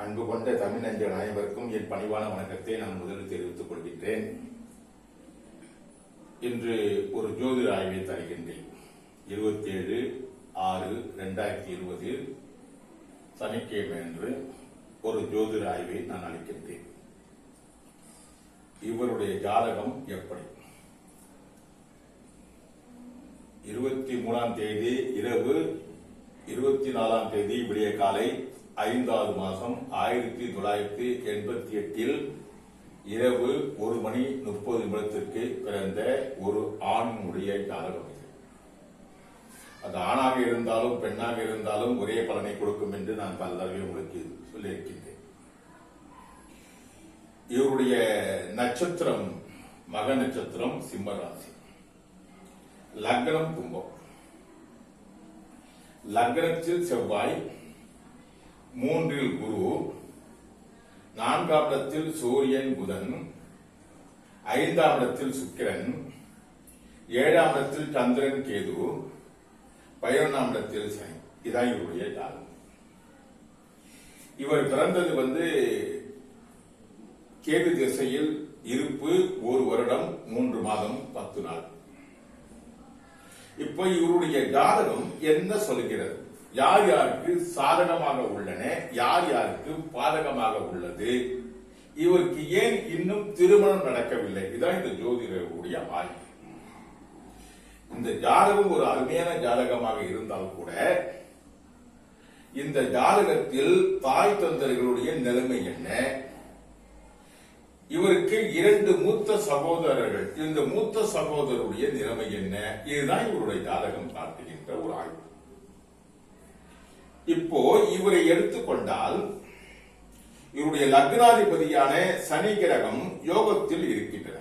அன்பு கொண்ட தமிழ் நெஞ்சங்கள் அனைவருக்கும் என் பணிவான வணக்கத்தை நான் முதலில் தெரிவித்துக் கொள்கின்றேன். இன்று ஒரு ஜோதிட ஆய்வை தருகின்றேன். 27/6/2020 சனிக்கிழமை அன்று ஒரு ஜோதிட ஆய்வை நான் அளிக்கின்றேன். இவருடைய ஜாதகம் எப்படி? 23ஆம் தேதி இரவு, 24ஆம் தேதி விடிய காலை 5வது மாதம் 1988 இரவு 1:30 பிறந்த ஒரு ஆணுடைய ஜாதகம் இது. அது ஆணாக இருந்தாலும் பெண்ணாக இருந்தாலும் ஒரே பலனை கொடுக்கும் என்று நான் பல தடவை உங்களுக்கு சொல்லியிருக்கின்றேன். இவருடைய நட்சத்திரம் மக நட்சத்திரம், சிம்ம ராசி, லக்னம் கும்பம், லக்னத்தில் செவ்வாய், 3ல் குரு, 4ஆம் இடத்தில் சூரியன் புதன், 5ஆம் இடத்தில் சுக்கிரன், 7ஆம் இடத்தில் சந்திரன் கேது, 11ஆம் இடத்தில் சனி. இதான் இவருடைய ஜாதகம். இவர் பிறந்தது கேது திசையில் இருப்பு 1 வருடம் 3 மாதம் 10 நாள். இப்ப இவருடைய ஜாதகம் என்ன சொல்கிறது? யார் யாருக்கு சாதகமாக உள்ளன, யார் யாருக்கு பாதகமாக உள்ளது, இவருக்கு ஏன் இன்னும் திருமணம் நடக்கவில்லை? இதான் இந்த ஜோதிடருடைய ஆய்வு. இந்த ஜாதகம் ஒரு அருமையான ஜாதகமாக இருந்தால் கூட இந்த ஜாதகத்தில் தாய் தந்தைகளுடைய நிலைமை என்ன, இவருக்கு 2 மூத்த சகோதரர்கள், இந்த மூத்த சகோதரருடைய நிலைமை என்ன, இதுதான் இவருடைய ஜாதகம் காட்டுகின்ற ஒரு ஆய்வு. இப்போ இவரை எடுத்துக்கொண்டால் இவருடைய லக்னாதிபதியான சனி கிரகம் யோகத்தில் இருக்கின்றன.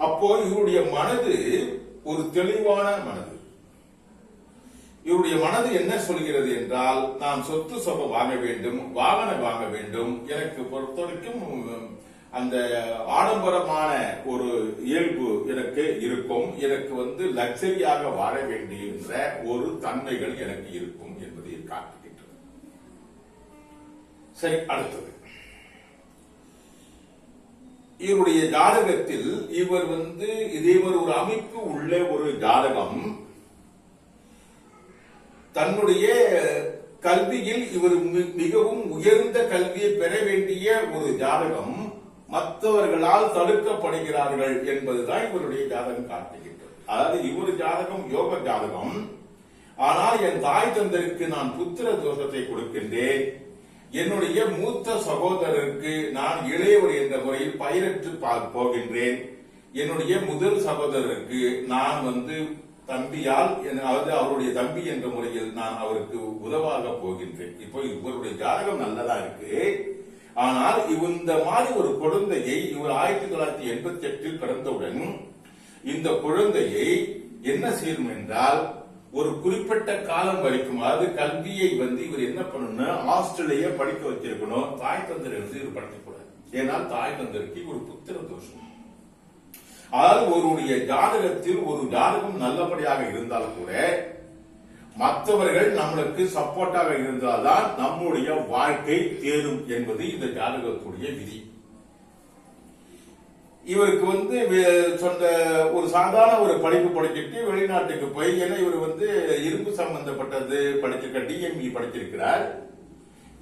அப்போ இவருடைய மனது ஒரு தெளிவான மனது. இவருடைய மனது என்ன சொல்கிறது என்றால், நான் சொத்து சொகம் வாங்க வேண்டும், வாகனம் வாங்க வேண்டும், எனக்கு பொறுத்தவரைக்கும் அந்த ஆடம்பரமான ஒரு இயல்பு எனக்கு இருக்கும், எனக்கு லக்ஸரியாக வாழ வேண்டிய ஒரு தன்மைகள் எனக்கு இருக்கும் என்பதை காட்டுகின்றது. சரி, அடுத்தது இவருடைய ஜாதகத்தில் இவர் ஒரு அமைப்பு உள்ள ஒரு ஜாதகம். தன்னுடைய கல்வியில் இவர் மிகவும் உயர்ந்த கல்வியை பெற வேண்டிய ஒரு ஜாதகம் மற்றவர்களால் தடுக்கப்படுகிறார்கள் என்பதுதான் இவருடைய ஜாதகம் காட்டுகின்றது. அதாவது இவர் ஜாதகம் யோக ஜாதகம். ஆனால் என் தாய் தந்தருக்கு நான் புத்திர தோஷத்தை கொடுக்கின்றேன், என்னுடைய மூத்த சகோதரருக்கு நான் இளையவர் என்ற முறையில் பயிரற்று போகின்றேன், என்னுடைய முதல் சகோதரருக்கு நான் தம்பியால், அதாவது அவருடைய தம்பி என்ற முறையில் நான் அவருக்கு உதவாக போகின்றேன். இப்போ இவருடைய ஜாதகம் நல்லதா இருக்கு. ஆனால் இந்த மாதிரி ஒரு குழந்தையை இவர் 1988 பிறந்தவுடன் இந்த குழந்தையை என்ன செய்யணும் என்றால், ஒரு குறிப்பிட்ட காலம் வரைக்கும், அதாவது கல்வியை இவர் என்ன பண்ணணும், ஹாஸ்டல்லையே படிக்க வச்சிருக்கணும். தாய் தந்தர் இவர் படிக்கக்கூடாது. ஏனால் தாய் தந்தருக்கு ஒரு புத்திர தோஷம். அதாவது ஒருவருடைய ஜாதகத்தில் ஒரு ஜாதகம் நல்லபடியாக இருந்தால் கூட மற்றவர்கள் நம்மளுக்கு சப்போர்ட்டாக இருந்தால்தான் நம்முடைய வாழ்க்கை தேரும் என்பது இந்த ஜாதகத்துடைய விதி. இவருக்கு சொந்த ஒரு சாதாரண ஒரு படிப்பு படிச்சுட்டு வெளிநாட்டுக்கு போய், ஏன்னா இவர் இரும்பு சம்பந்தப்பட்டது படிச்சிருக்க, டிஎம்இ படிச்சிருக்கிறார்.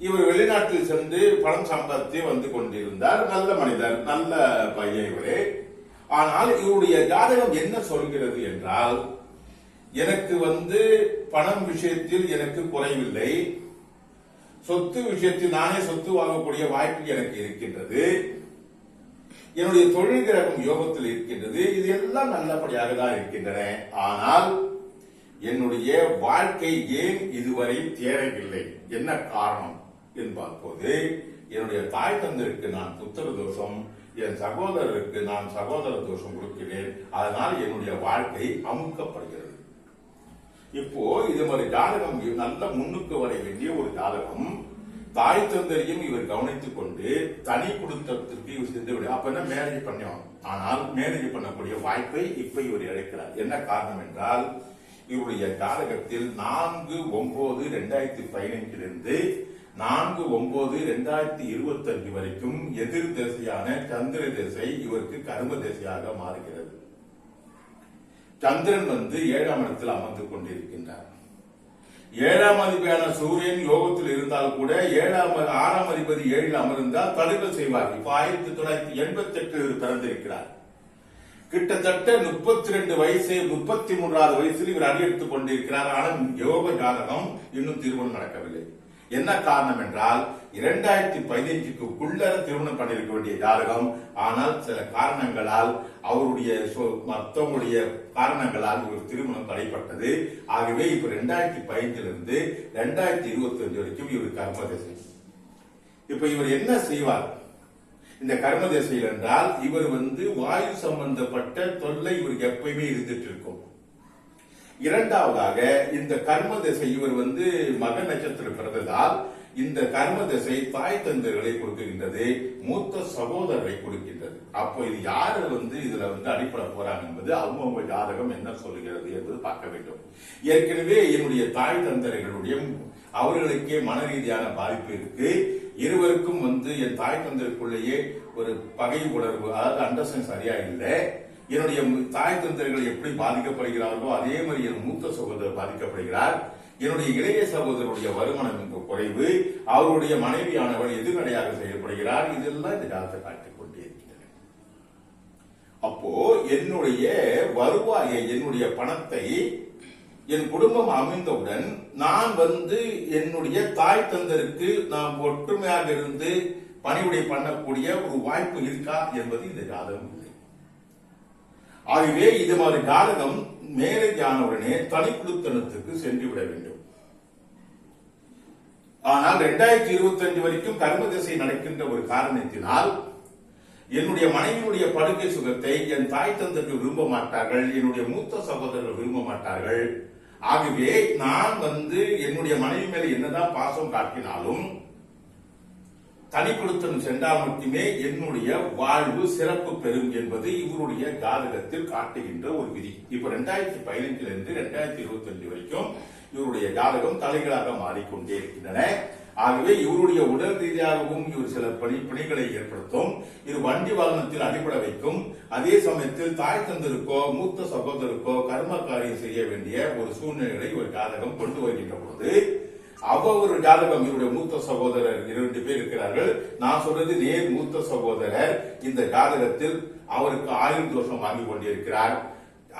இவர் வெளிநாட்டில் சென்று பணம் சம்பாதித்து கொண்டிருந்தார். நல்ல மனிதர், நல்ல பையன் இவரே. ஆனால் இவருடைய ஜாதகம் என்ன சொல்கிறது என்றால், எனக்கு பணம் விஷயத்தில் எனக்கு குறைவில்லை, சொத்து விஷயத்தில் நானே சொத்து வாங்கக்கூடிய வாய்ப்பு எனக்கு இருக்கின்றது, என்னுடைய தொழில் கிரகம் யோகத்தில் இருக்கின்றது, இது எல்லாம் நல்லபடியாக தான் இருக்கின்றன. ஆனால் என்னுடைய வாழ்க்கை ஏன் இதுவரை தேரவில்லை, என்ன காரணம் என்பார் போது, என்னுடைய தாய் தந்தருக்கு நான் புத்திர தோஷம், என் சகோதரருக்கு நான் சகோதர தோஷம் கொடுக்கிறேன், அதனால் என்னுடைய வாழ்க்கை அமுக்கப்படுகிறது. இப்போ இது மாதிரி ஜாதகம் நல்ல முன்னுக்கு வர வேண்டிய ஒரு ஜாதகம். தாய் தந்தரையும் இவர் கவனித்துக் கொண்டு தனி குடும்பத்திற்கு இவர் சென்று விட அப்ப என்ன மேரேஜ் பண்ணுவோம். ஆனால் மேரேஜ் பண்ணக்கூடிய வாய்ப்பை இப்ப இவர் இழக்கிறார். என்ன காரணம் என்றால் இவருடைய ஜாதகத்தில் 4/9/2015 4/9/2025 வரைக்கும் எதிர் திசையான சந்திர திசை இவருக்கு கர்ம திசையாக மாறுகிறது. சந்திரன் 7ஆம் இடத்தில் அமர்ந்து கொண்டிருக்கின்றார். 7ஆம் அதிபதியான சூரியன் யோகத்தில் இருந்தால் கூட 6ஆம் அதிபதி 7இல் அமர்ந்தால் தடுக்கல் செய்வார். இப்ப 1988 பிறந்திருக்கிறார். கிட்டத்தட்ட 32 வயசு 33வது வயசில் இவர் அடியெடுத்துக் கொண்டிருக்கிறார். ஆனால் யோக ஜாதகம் இன்னும் திருமணம் நடக்கவில்லை. என்ன காரணம் என்றால் 2015க்குள்ள திருமணம் பண்ணிருக்க வேண்டிய ஜாதகம். ஆனால் சில காரணங்களால் அவருடைய மற்றவங்களுடைய காரணங்களால் இவர் திருமணம் தடைப்பட்டது. ஆகவே இப்ப 2015 2025 வரைக்கும் இவர் கர்ம திசை. இப்ப இவர் என்ன செய்வார் இந்த கர்ம திசையில் என்றால் இவர் வாயு சம்பந்தப்பட்ட தொல்லை இவருக்கு எப்பயுமே இருந்துட்டு இருக்கும். இரண்டாவதாக இந்த கர்ம திசை இவர் மக நட்சத்திரம் பிறந்ததால் இந்த கர்ம திசை தாய் தந்தர்களை கொடுக்கின்றது, மூத்த சகோதரரை கொடுக்கின்றது. அப்போ இது யாரு இதுல அடிப்படை போறாங்க என்பது அவங்க ஜாதகம் என்ன சொல்லுகிறது என்பது பார்க்க வேண்டும். ஏற்கனவே என்னுடைய தாய் தந்தர்களுடைய அவர்களுக்கே மன ரீதியான பாதிப்பு இருக்கு. இருவருக்கும் என் தாய் தந்தருக்குள்ளேயே ஒரு பகை உணர்வு, அதாவது அண்டர்ஸ்டாண்ட் சரியா இல்லை. என்னுடைய தாய் தந்தர்கள் எப்படி பாதிக்கப்படுகிறார்களோ அதே மாதிரி என் மூத்த சகோதரர் பாதிக்கப்படுகிறார். என்னுடைய இளைய சகோதரருடைய வருமானம் மிக குறைவு. அவருடைய மனைவியானவர் எதிர்நடையாக செயல்படுகிறார். இதெல்லாம் இந்த ஜாதகத்தை காட்டிக் கொண்டே இருக்கின்றன. அப்போ என்னுடைய வருவாயை, என்னுடைய பணத்தை என் குடும்பம் அமைந்தவுடன் நான் என்னுடைய தாய் தந்தருக்கு நாம் ஒற்றுமையாக இருந்து பணிவுடை பண்ணக்கூடிய ஒரு வாய்ப்பு இருக்கா என்பது இந்த ஜாதகம் இல்லை. ஆகவே இது மாதிரி ஜாதகம் மேரேஜ் ஆனவுடனே தனிக்குழுத்தனத்துக்கு சென்று விட வேண்டும். ஆனால் 2025 வரைக்கும் கர்ம திசை நடக்கின்ற ஒரு காரணத்தினால் என்னுடைய மனைவியுடைய படுக்கை சுகத்தை என் தாய் தந்தர்கள் விரும்ப மாட்டார்கள், என்னுடைய மூத்த சகோதரர்கள் விரும்ப மாட்டார்கள். ஆகவே நான் என்னுடைய மனைவி மேல என்னதான் பாசம் காட்டினாலும் தனி கொடுத்தன் சென்றால் மட்டுமே என்னுடைய வாழ்வு சிறப்பு பெறும் என்பது இவருடைய ஜாதகத்தில் காட்டுகின்ற ஒரு விதி. இப்ப 2015 2025 வரைக்கும் இவருடைய ஜாதகம் தலைகளாக மாறிக்கொண்டே இருக்கின்றன. ஆகவே இவருடைய உடல் ரீதியாகவும் இவர் சில பணிகளை ஏற்படுத்தும். இது வண்டி வாகனத்தில் அடிபட வைக்கும். அதே சமயத்தில் தாய் தந்தருக்கோ மூத்த சகோதரருக்கோ கர்ம காரியம் செய்ய வேண்டிய ஒரு சூழ்நிலைகளை ஒரு ஜாதகம் கொண்டு வருகின்ற பொழுது ஒரு ஜாதகம் இவருடைய மூத்த சகோதரர் 2 பேர் இருக்கிறார்கள். நான் சொல்றது நேர் மூத்த சகோதரர். இந்த ஜாதகத்தில் அவருக்கு 1000 தோஷம் வாங்கி கொண்டிருக்கிறார்.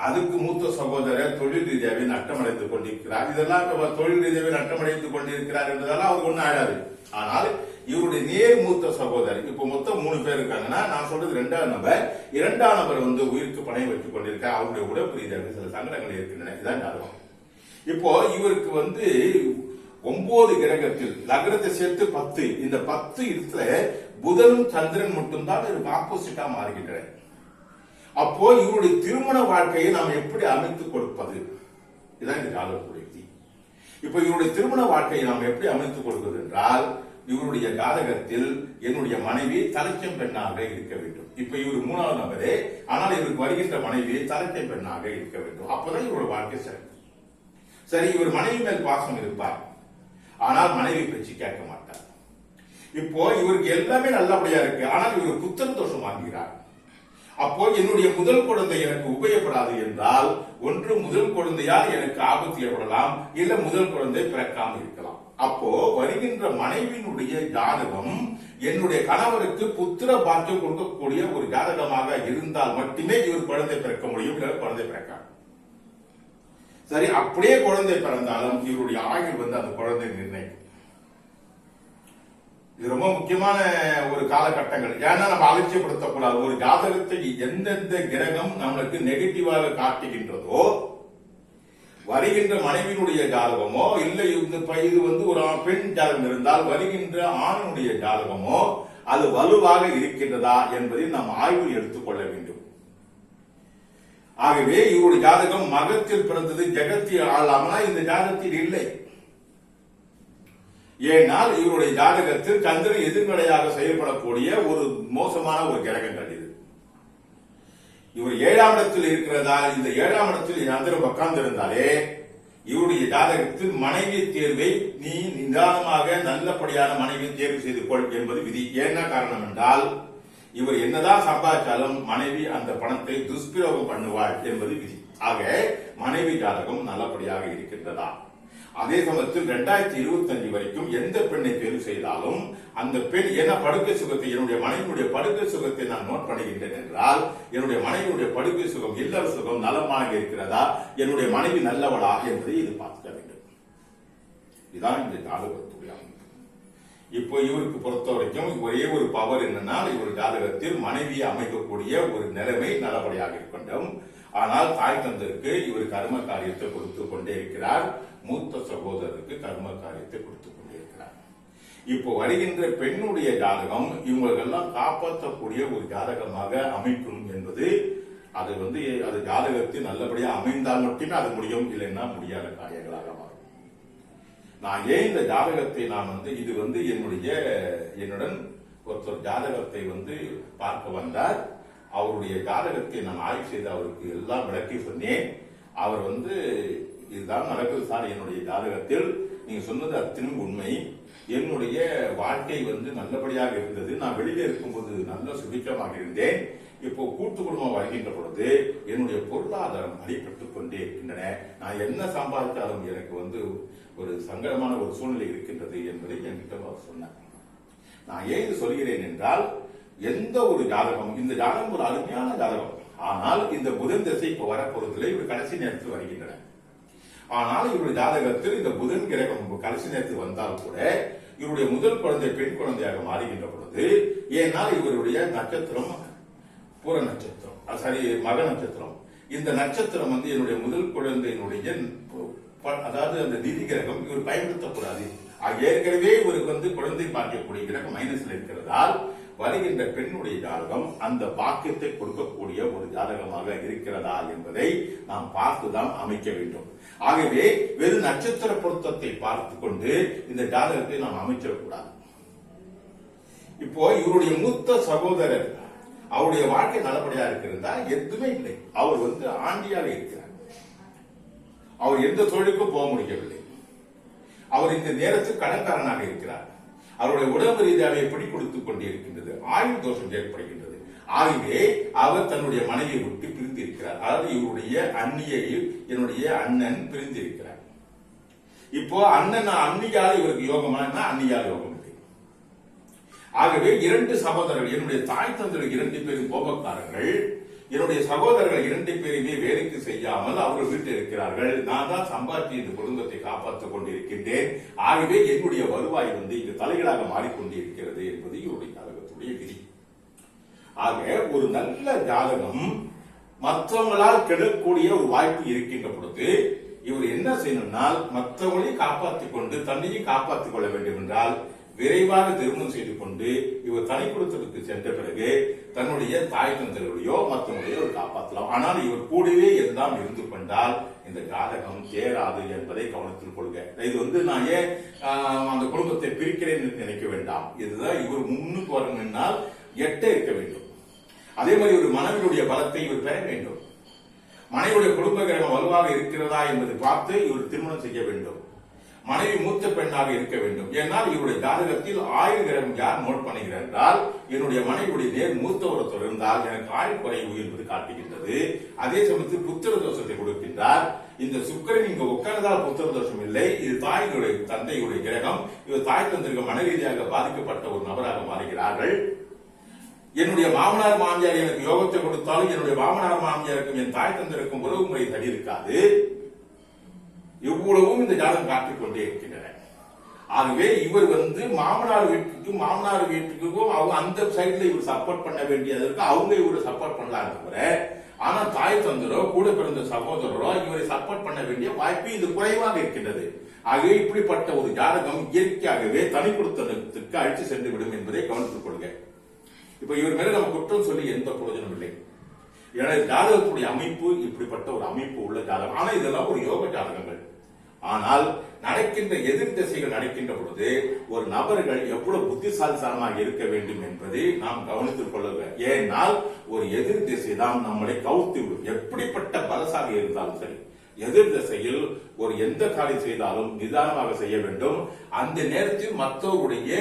அதுக்கு மூத்த சகோதரர் தொழில் ரீதியாவே நட்டமடைந்து கொண்டிருக்கிறார். இதெல்லாம் தொழில் ரீதியாவே நட்டமடைந்து கொண்டிருக்கிறார் என்பதால அவருக்கு ஒன்னும் ஆயிடாது. ஆனால் இவருடைய நேர் மூத்த சகோதரர் இப்ப மொத்தம் 3 பேர் இருக்காங்கன்னா நான் சொல்றது 2ஆம் நபர். 2ஆம் நபர் உயிருக்கு பணம் வைத்துக் கொண்டிருக்கார். அவருடைய உடம்பு ரீதியாக சில சங்கடங்கள் இருக்கின்றன. இதுதான் ஜாதகம். இப்போ இவருக்கு 9 கிரகத்தில் லக்னத்தை சேர்த்து 10, இந்த 10 இடத்துல புதனும் சந்திரன் மட்டும்தான் இவருக்கு ஆப்போசிட்டா மாறுகின்றன. அப்போ இவருடைய திருமண வாழ்க்கையை நாம் எப்படி அமைத்துக் கொடுப்பது? இதுதான் இந்த ஜாதகத்துடைய விதி. இப்ப இவருடைய திருமண வாழ்க்கையை நாம் எப்படி அமைத்துக் கொடுப்பது என்றால் இவருடைய ஜாதகத்தில் என்னுடைய மனைவி தலைச்சம் பெண்ணாக இருக்க வேண்டும். இப்ப இவர் 3ஆம் நபரே, ஆனால் இவருக்கு வருகின்ற மனைவி தலைச்சம் பெண்ணாக இருக்க வேண்டும். அப்பதான் இவருடைய வாழ்க்கை சிறப்பு. சரி, இவர் மனைவி மேல் பாசம் இருப்பார், ஆனால் மனைவி பேச்சு கேட்க மாட்டார். இப்போ இவருக்கு எல்லாமே நல்லபடியா இருக்கு, ஆனால் இவர் புத்திர தோஷம் வாங்குகிறார். அப்போ என்னுடைய முதல் குழந்தை எனக்கு உபயோகப்படாது என்றால் ஒன்று முதல் குழந்தையால் எனக்கு ஆபத்து ஏற்படலாம், இல்ல முதல் குழந்தை பிறக்காமல் இருக்கலாம். அப்போ வருகின்ற மனைவியினுடைய ஜாதகம் என்னுடைய கணவருக்கு புத்திர பாக்கியம் கொடுக்கக்கூடிய ஒரு ஜாதகமாக இருந்தால் மட்டுமே இவர் குழந்தை பிறக்க முடியும், இல்ல குழந்தை பிறக்காது. சரி, அப்படியே குழந்தை பிறந்தாலும் இவருடைய ஆயுள் அந்த குழந்தை நிர்ணயம். இது ரொம்ப முக்கியமான ஒரு காலகட்டங்கள். ஏன்னா நம்ம அலட்சியப்படுத்தக்கூடாது. ஒரு ஜாதகத்தை எந்தெந்த கிரகம் நம்மளுக்கு நெகட்டிவாக காட்டுகின்றதோ, வருகின்ற மனைவியினுடைய ஜாதகமோ இல்லை இது ஒரு பெண் ஜாதகம் இருந்தால் வருகின்ற ஆணுடைய ஜாதகமோ அது வலுவாக இருக்கின்றதா என்பதை நாம் ஆய்வில் எடுத்துக்கொள்ள வேண்டும். ஆகவே இவருடைய ஜாதகம் மகத்தில் பிறந்தது ஜெகத்தில் ஆளாமனா இந்த ஜாதகத்தில் இல்லை. ஏனால் இவருடைய ஜாதகத்தில் சந்திரன் எதிர்மறையாக செயல்படக்கூடிய ஒரு மோசமான ஒரு கிரகங்கள் இது. இவர் 7ஆம் இடத்தில் இருக்கிறதா, இந்த 7ஆம் இடத்தில் சந்திரன் உட்கார்ந்து இருந்தாலே இவருடைய ஜாதகத்தில் மனைவி தேர்வை நீ நிதானமாக நல்லபடியான மனைவி தேர்வு செய்து கொள் என்பது விதி. என்ன காரணம் என்றால் இவர் என்னதான் சம்பாதிச்சாலும் மனைவி அந்த பணத்தை துஷ்பிரயோகம் பண்ணுவாள் என்பது விதி. ஆக மனைவி ஜாதகம் நல்லபடியாக இருக்கின்றதா. அதே சமயத்தில் 2025 வரைக்கும் எந்த பெண்ணை தேர்வு செய்தாலும் அந்த பெண் என்ன படுக்கை சுகத்தை, என்னுடைய மனைவியுடைய படுக்கை சுகத்தை நான் நோட் பண்ணுகின்றேன் என்றால் என்னுடைய மனைவியுடைய படுக்கை சுகம் இல்லற சுகம் நலமாக இருக்கிறதா, என்னுடைய மனைவி நல்லவளா என்பதை இது பார்க்க வேண்டும். இதுதான் இந்த ஜாதகத்துடைய அமைப்பு. இப்போ இவருக்கு பொறுத்த வரைக்கும் ஒரே ஒரு பவர் என்னன்னா, இவர் ஜாதகத்தில் மனைவியை அமைக்கக்கூடிய ஒரு நிலைமை நல்லபடியாக இருக்கின்றோம். ஆனால் தாய் தந்தருக்கு இவர் கர்ம காரியத்தை கொடுத்து கொண்டே இருக்கிறார். மூத்த சகோதரருக்கு கர்ம காரியத்தை கொடுத்துக் கொண்டே இருக்கிறார். இப்போ வருகின்ற பெண்ணுடைய ஜாதகம் இவங்களெல்லாம் காப்பாற்றக்கூடிய ஒரு ஜாதகமாக அமைக்கும் என்பது அது ஜாதகத்தில் நல்லபடியா அமைந்தால் மட்டுமே அது முடியும், இல்லைன்னா முடியாத காரியங்களாக மாறும். நான் ஏன் இந்த ஜாதகத்தை நான் இது என்னுடன் ஒருத்தர் ஜாதகத்தை பார்க்க வந்தார். அவருடைய ஜாதகத்தை நான் ஆய்வு செய்து அவருக்கு எல்லாம் விளக்கி சொன்னேன். அவர் இதுதான் நடக்குது சார், என்னுடைய ஜாதகத்தில் நீங்க சொன்னது அத்தனும் உண்மை. என்னுடைய வாழ்க்கை நல்லபடியாக இருந்தது. நான் வெளியில இருக்கும்போது நல்ல சுபிக்கமாக இருந்தேன். இப்போ கூட்டு குடும்பம் வருகின்ற பொழுது என்னுடைய பொருளாதாரம் அடிபட்டுக் கொண்டே இருக்கின்றன. நான் என்ன சம்பாதித்தாலும் எனக்கு ஒரு சங்கடமான ஒரு சூழ்நிலை இருக்கின்றது என்பதை என்கிட்ட அவர் சொன்னார். நான் ஏன் இது சொல்கிறேன் என்றால், எந்த ஒரு ஜாதகம், இந்த ஜாதகம் ஒரு அருமையான ஜாதகம். ஆனால் இந்த புதன் திசை இப்ப வரப்போறதில்லை, இவர் கடைசி நேரத்தில் வருகின்றன. ஆனால் இவருடைய ஜாதகத்தில் இந்த புதன் கிரகம் கடைசி நேரத்தில் வந்தால் கூட இவருடைய முதல் குழந்தை பெண் குழந்தையாக மாறுகின்ற பொழுது, ஏனால் இவருடைய நட்சத்திரம் பூர நட்சத்திரம், மக நட்சத்திரம். இந்த நட்சத்திரம் என்னுடைய முதல் குழந்தையினுடைய அதாவது அந்த நிதி கிரகம் இவர் பயன்படுத்தக்கூடாது. ஏற்கனவே இவருக்கு குழந்தை பார்க்கக்கூடிய கிரகம் மைனஸ்ல இருக்கிறதால் வருகின்ற பெண்ணுடைய ஜாதகம் அந்த பாக்கியத்தை கொடுக்கக்கூடிய ஒரு ஜாதகமாக இருக்கிறதா என்பதை நாம் பார்த்துதான் அமைக்க வேண்டும். ஆகவே வெறும் நட்சத்திர பொருத்தத்தை பார்த்து கொண்டு இந்த ஜாதகத்தை நாம் அமைச்சிடக்கூடாது. இப்போ இவருடைய மூத்த சகோதரர் அவருடைய வாழ்க்கை நல்லபடியா இருக்கிறதா? எதுவுமே இல்லை. அவர் ஆண்டியாக இருக்கிறார். அவர் எந்த தொழிலுக்கும் போக முடியவில்லை. அவர் இந்த நேரத்தில் கடன்காரனாக இருக்கிறார். அவருடைய உடம்பு ரீதியாக பிடி கொடுத்துக் கொண்டே இருக்கின்றது. ஆயுள் தோஷம் ஏற்படுகின்றது. ஆகவே அவர் தன்னுடைய மனைவியை விட்டு பிரிந்து இருக்கிறார். அதாவது இவருடைய என்னுடைய அண்ணன் பிரிந்து இருக்கிறார். இப்போ அன்னியால இவருக்கு யோகமா, அன்னியால யோகம் இல்லை. ஆகவே 2 சகோதரர்கள், என்னுடைய தாய் தந்தர்கள் 2 பேரும் கோபக்காரர்கள். என்னுடைய சகோதரர்கள் 2 பேருமே வேலைக்கு செய்யாமல் அவர்கள் வீட்டில் இருக்கிறார்கள். நான் தான் சம்பாதித்து இந்த குடும்பத்தை காப்பாற்றிக் கொண்டிருக்கின்றேன். ஆகவே என்னுடைய வருவாய் இங்கு தலைகளாக மாறிக்கொண்டே இருக்கிறது என்பது இவருடைய ஜாதகத்துடைய விதி. ஆக ஒரு நல்ல ஜாதகம் மற்றவங்களால் கெடக்கூடிய ஒரு வாய்ப்பு இருக்கின்ற பொழுது இவர் என்ன செய்யணும்னால், மற்றவங்களையும் காப்பாற்றிக் கொண்டு தன்னையும் காப்பாற்றிக் கொள்ள வேண்டும் என்றால் விரைவாக திருமணம் செய்து கொண்டு இவர் தனி குடும்பத்துக்கு சென்ற பிறகு தன்னுடைய தாய் தந்தர்களையோ மற்றவங்களையோ காப்பாற்றலாம். ஆனால் இவர் கூடவே எல்லாம் இருந்து கொண்டால் இந்த ஜாதகம் தேராது என்பதை கவனத்தில் கொள்க. இது நான் ஏன் அந்த குடும்பத்தை பிரிக்கிறேன் என்று நினைக்க வேண்டாம். இதுதான் இவர் முன்னுக்கு வரணும்னால் 8 இருக்க வேண்டும். அதே மாதிரி ஒரு மனைவியுடைய பலத்தை இவர் பெற வேண்டும். மனைவியுடைய குடும்ப கிரகம் வலுவாக இருக்கிறதா என்பதை பார்த்து இவர் திருமணம் செய்ய வேண்டும். மனைவி மூத்த பெண்ணாக இருக்க வேண்டும். ஏன்னால் இவருடைய ஜாதகத்தில் ஆயுள் கிரகம் யார் நோட் பண்ணுகிறார் என்றால், என்னுடைய மனைவியுடைய நேர் மூத்தவரத்தோடு இருந்தால் எனக்கு ஆயுள் குறைவு என்பது காட்டுகின்றது. அதே சமயத்தில் புத்திர தோஷத்தை கொடுக்கின்றார். இந்த சுக்கிரன் இங்கு உட்கார்ந்தால் புத்திர தோஷம் இல்லை. இது தாயினுடைய தந்தையுடைய கிரகம். இவர் தாய் தந்தைக்கு மன ரீதியாக பாதிக்கப்பட்ட ஒரு நபராக மாறுகிறார்கள். என்னுடைய மாமனார் மாமியார் எனக்கு யோகத்தை கொடுத்தாலும் என்னுடைய மாமனார் மாமியாருக்கும் என் தாய் தந்தருக்கும் உறவு முறை தடி இருக்காது. இவ்வளவும் இந்த ஜாதகம் காட்டிக் கொண்டே இருக்கின்றன. ஆகவே இவர் மாமனார் வீட்டுக்கும் அவங்க அந்த சைட்ல இவர் சப்போர்ட் பண்ண வேண்டியதற்கு அவங்க இவரை சப்போர்ட் பண்ணலாம் தவிர, ஆனா தாய் தந்தரோ கூட பிறந்த சகோதரரோ இவரை சப்போர்ட் பண்ண வேண்டிய வாய்ப்பு இது குறைவாக இருக்கின்றது. ஆகவே இப்படிப்பட்ட ஒரு ஜாதகம் இயற்கையாகவே தனி கொடுத்தனத்துக்கு அழைத்து சென்று விடும் என்பதை கவனித்துக் கொள்க. இப்ப இவர் மேல நம்ம குற்றம் சொல்லி எந்த பிரயோஜனம் இல்லை. ஏன்னா ஜாதகத்துடைய அமைப்பு இப்படிப்பட்ட ஒரு அமைப்பு உள்ள ஜாதகம். ஆனா இதெல்லாம் ஒரு யோக ஜாதகங்கள். ஆனால் நடக்கின்ற எதிர் திசைகள் நடக்கின்ற பொழுது ஒரு நபர்கள் எவ்வளவு புத்திசாலித்தனமாக இருக்க வேண்டும் என்பதை நாம் கவனித்துக் கொள்ள வேண்டும். ஏனால் ஒரு எதிர் திசை தான் நம்மளை கவுத்து விடும். எப்படிப்பட்ட பலசாலி இருந்தாலும் சரி, எதிர் திசையில் ஒரு எந்த காரியம் செய்தாலும் நிதானமாக செய்ய வேண்டும். அந்த நேரத்தில் மற்றவருடைய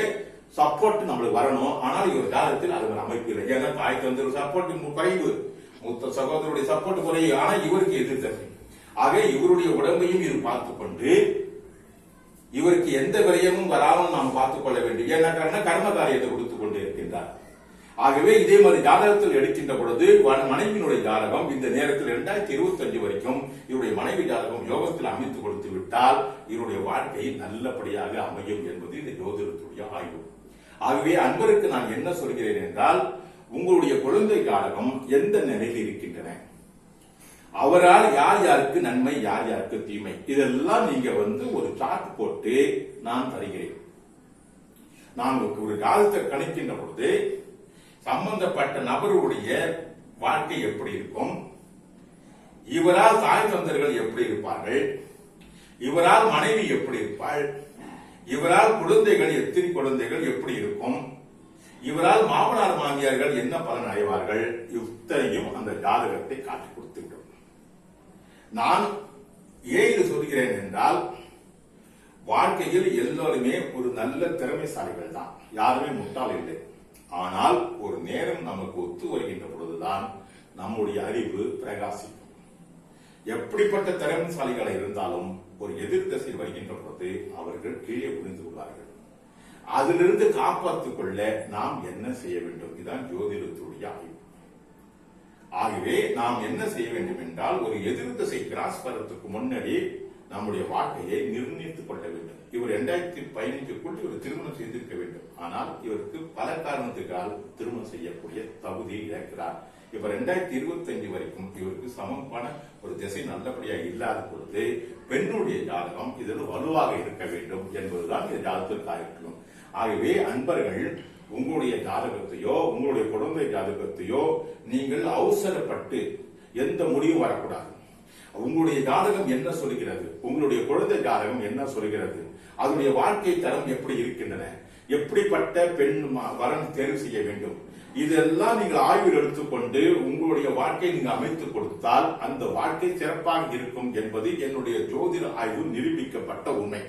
சப்போர்ட் நம்மளுக்கு வரணும். ஆனால் இவர் காலத்தில் அது ஒரு அமைப்பு இல்லை. ஏன்னா தாய் தந்தை சப்போர்ட் குறைவு, மூத்த சகோதரருடைய சப்போர்ட் குறைவு. ஆனா இவருக்கு எதிர் திசை. ஆக இவருடைய உடம்பையும் இது பார்த்துக் கொண்டு இவருக்கு எந்த விரயமும் வராமல் நாம் பார்த்துக் கொள்ள வேண்டும். ஏன்னா கர்ம காரியத்தை கொடுத்துக் கொண்டு இருக்கின்றார். ஆகவே இதே மாதிரி ஜாதகத்தில் எடுக்கின்ற பொழுது மனைவியினுடைய ஜாதகம் இந்த நேரத்தில் 2025 வரைக்கும் இவருடைய மனைவி ஜாதகம் யோகத்தில் அமைத்து கொடுத்து விட்டால் இவருடைய வாழ்க்கை நல்லபடியாக அமையும் என்பது இந்த ஜோதிடத்துடைய ஆய்வு. ஆகவே அன்பருக்கு நான் என்ன சொல்கிறேன் என்றால், உங்களுடைய குழந்தை ஜாதகம் எந்த நிலையில் இருக்கின்றன, அவரால் யார் யாருக்கு நன்மை யார் யாருக்கு தீமை, இதெல்லாம் நீங்க ஒரு சார்ட் போட்டு நான் தருகிறேன். நான் ஒரு ஜாதகத்தை கணிக்கின்ற பொழுது சம்பந்தப்பட்ட நபருடைய வாழ்க்கை எப்படி இருக்கும், இவரால் தாய் தந்தர்கள் எப்படி இருப்பார்கள், இவரால் மனைவி எப்படி இருப்பாள், இவரால் குழந்தைகள் எத்தனை குழந்தைகள் எப்படி இருக்கும், இவரால் மாமனார் மாமியார்கள் என்ன பலன் அடைவார்கள், இத்தனையும் அந்த ஜாதகத்தை காட்டிக் கொடுத்துவிடும். நான் ஏன் இது சொல்கிறேன் என்றால், வாழ்க்கையில் எல்லோருமே ஒரு நல்ல திறமைசாலிகள் தான், யாருமே முட்டாள் இல்லை. ஆனால் ஒரு நேரம் நமக்கு ஒத்து வருகின்ற பொழுதுதான் நம்முடைய அறிவு பிரகாசிக்கும். எப்படிப்பட்ட திறமைசாலிகளை இருந்தாலும் ஒரு எதிர் திசையில் வருகின்ற பொழுது அவர்கள் கீழே புரிந்து கொள்வார்கள். அதிலிருந்து காப்பாற்றிக் கொள்ள நாம் என்ன செய்ய வேண்டும், இதுதான் ஜோதிடத்துடைய ஆய்வு. ஆகவே நாம் என்ன செய்ய வேண்டும் என்றால், ஒரு எதிர் திசை கிராஸ் வரத்துக்கு முன்னாடி நம்முடைய வாழ்க்கையை நிர்ணயித்துக் கொள்ள வேண்டும். இவர் 2015க்குள் இவர் திருமணம் செய்திருக்க வேண்டும். ஆனால் இவருக்கு பல காரணத்துக்கால் திருமணம் செய்யக்கூடிய தகுதி இருக்கிறார். இப்ப 2025 வரைக்கும் இவருக்கு சமமான ஒரு திசை நல்லபடியாக இல்லாத பொழுது பெண்ணுடைய ஜாதகம் இதில் வலுவாக இருக்க வேண்டும் என்பதுதான் இந்த ஜாதகத்திற்கு இருக்கும். ஆகவே அன்பர்கள், உங்களுடைய ஜாதகத்தையோ உங்களுடைய குழந்தை ஜாதகத்தையோ நீங்கள் அவசரப்பட்டு எந்த முடிவும் வரக்கூடாது. உங்களுடைய ஜாதகம் என்ன சொல்கிறது, உங்களுடைய குழந்தை ஜாதகம் என்ன சொல்கிறது, அதனுடைய வாழ்க்கை தரம் எப்படி இருக்கின்றன, எப்படிப்பட்ட பெண் வரன் தேர்வு செய்ய வேண்டும், இதெல்லாம் நீங்கள் ஆய்வில் எடுத்துக்கொண்டு உங்களுடைய வாழ்க்கையை நீங்க அமைத்துக் கொடுத்தால் அந்த வாழ்க்கை சிறப்பாக இருக்கும் என்பது என்னுடைய ஜோதிட ஆய்வு நிரூபிக்கப்பட்ட உண்மை.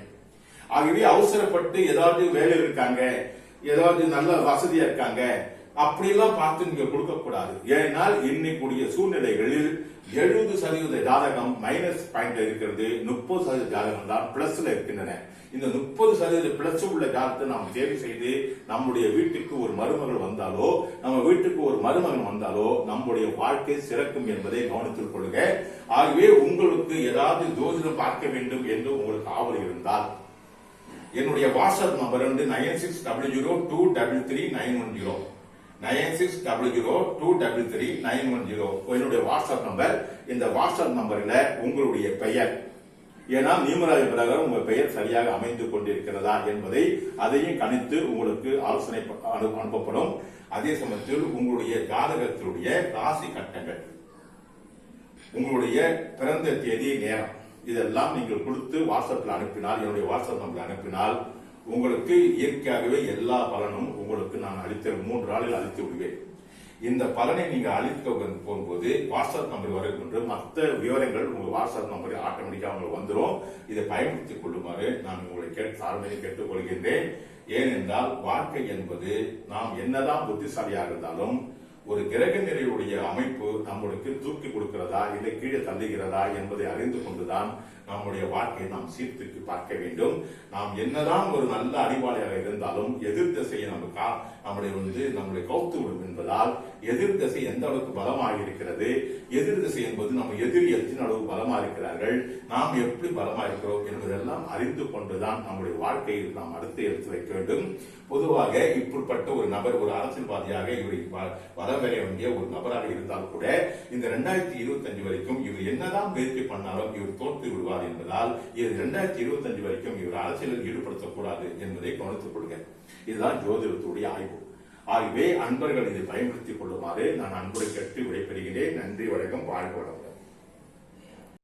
ஆகவே அவசரப்பட்டு ஏதாவது வேலை இருக்காங்க, ஏதாவது நல்ல வசதியா இருக்காங்க அப்படியெல்லாம் பார்த்து நீங்க கொடுக்க கூடாது. ஏனால் இன்னைக்குரிய சூழ்நிலைகளில் 70% ஜாதகம் மைனஸ் பாயிண்ட்ல இருக்கிறது, 30% ஜாதகம் தான் பிளஸ்ல இருக்கின்றன. இந்த 30% பிளஸ் உள்ள ஜாதகத்தை நாம் தேர்வு செய்து நம்முடைய வீட்டுக்கு ஒரு மருமகள் வந்தாலோ நம்ம வீட்டுக்கு ஒரு மருமகன் வந்தாலோ நம்முடைய வாழ்க்கை சிறக்கும் என்பதை கவனித்துக் கொள்ளுங்க. ஆகவே உங்களுக்கு ஏதாவது ஜோதிடம் பார்க்க வேண்டும் என்று உங்களுக்கு ஆவல் இருந்தால் என்னுடைய வாட்ஸ்அப் நம்பர் 9600233910 9600233910 என்னுடைய வாட்ஸ்அப் நம்பர். இந்த வாட்ஸ்அப் நம்பர்ல உங்களுடைய பெயர், ஏன்னா நியூமராஜ பிரகாரம் உங்க பெயர் சரியாக அமைந்து கொண்டிருக்கிறதா என்பதை அதையும் கணித்து உங்களுக்கு ஆலோசனை அனுப்பப்படும். அதே சமயத்தில் உங்களுடைய ஜாதகத்தினுடைய ராசி கட்டங்கள், உங்களுடைய பிறந்த தேதி, நேரம் இதெல்லாம் நீங்கள் கொடுத்து வாட்ஸ்அப்ல அனுப்பினால், என்னுடைய வாட்ஸ்அப் நம்பர் அனுப்பினால் உங்களுக்கு இயற்கையாகவே எல்லா பலனும் உங்களுக்கு நான் அளித்த 3 நாளில் அளித்து விடுவேன். இந்த பலனை நீங்க அளிக்க போகும்போது வாட்ஸ்அப் நம்பர் வருகின்ற மற்ற விவரங்கள் உங்க வாட்ஸ்அப் நம்பர் ஆட்டோமேட்டிக்கா உங்களுக்கு வந்துடும். இதை பயன்படுத்திக் கொள்ளுமாறு நான் உங்களை கேட்டுக் கொள்கின்றேன். ஏனென்றால் வாழ்க்கை என்பது நாம் என்னதான் புத்திசாலியாக இருந்தாலும் ஒரு கிரக நிலையுடைய அமைப்பு நம்மளுக்கு தூக்கி கொடுக்கிறதா இல்லை கீழே தள்ளுகிறதா என்பதை அறிந்து கொண்டுதான் நம்முடைய வாழ்க்கையை நாம் சீர்தூக்கி பார்க்க வேண்டும். நாம் என்னதான் ஒரு நல்ல அறிவாளியாக இருந்தாலும் எதிர் திசையை நம்முடைய கவுத்து விடும் என்பதால் எதிர் திசை எந்த அளவுக்கு பலமாக இருக்கிறது, எதிர் திசை என்பது நம்ம எதிரி எத்தனை அளவு பலமா இருக்கிறார்கள், நாம் எப்படி பலமா இருக்கிறோம் என்பதெல்லாம் அறிந்து கொண்டுதான் நம்முடைய வாழ்க்கையில் நாம் அடுத்து எடுத்து வைக்க வேண்டும். பொதுவாக இப்படிப்பட்ட ஒரு நபர் ஒரு அரசியல்வாதியாக இவரை வளம் பெற வேண்டிய ஒரு நபராக இருந்தால் கூட இந்த 2025 வரைக்கும் இவர் என்னதான் முயற்சி பண்ணாலும் இவர் தோற்று விடுவார் என்பதால் 2025 வரைக்கும் இவர் அரசியலில் ஈடுபடுத்தக்கூடாது என்பதை கவனித்துக் கொள்க. இதுதான் ஜோதிடத்துடைய ஆய்வு. ஆகவே அன்பர்கள் இதை பயன்படுத்திக் கொள்ளுமாறு நான் அன்புரை கேட்டு விடைபெறுகிறேன். நன்றி, வணக்கம், வாழ்க வளமுடன்.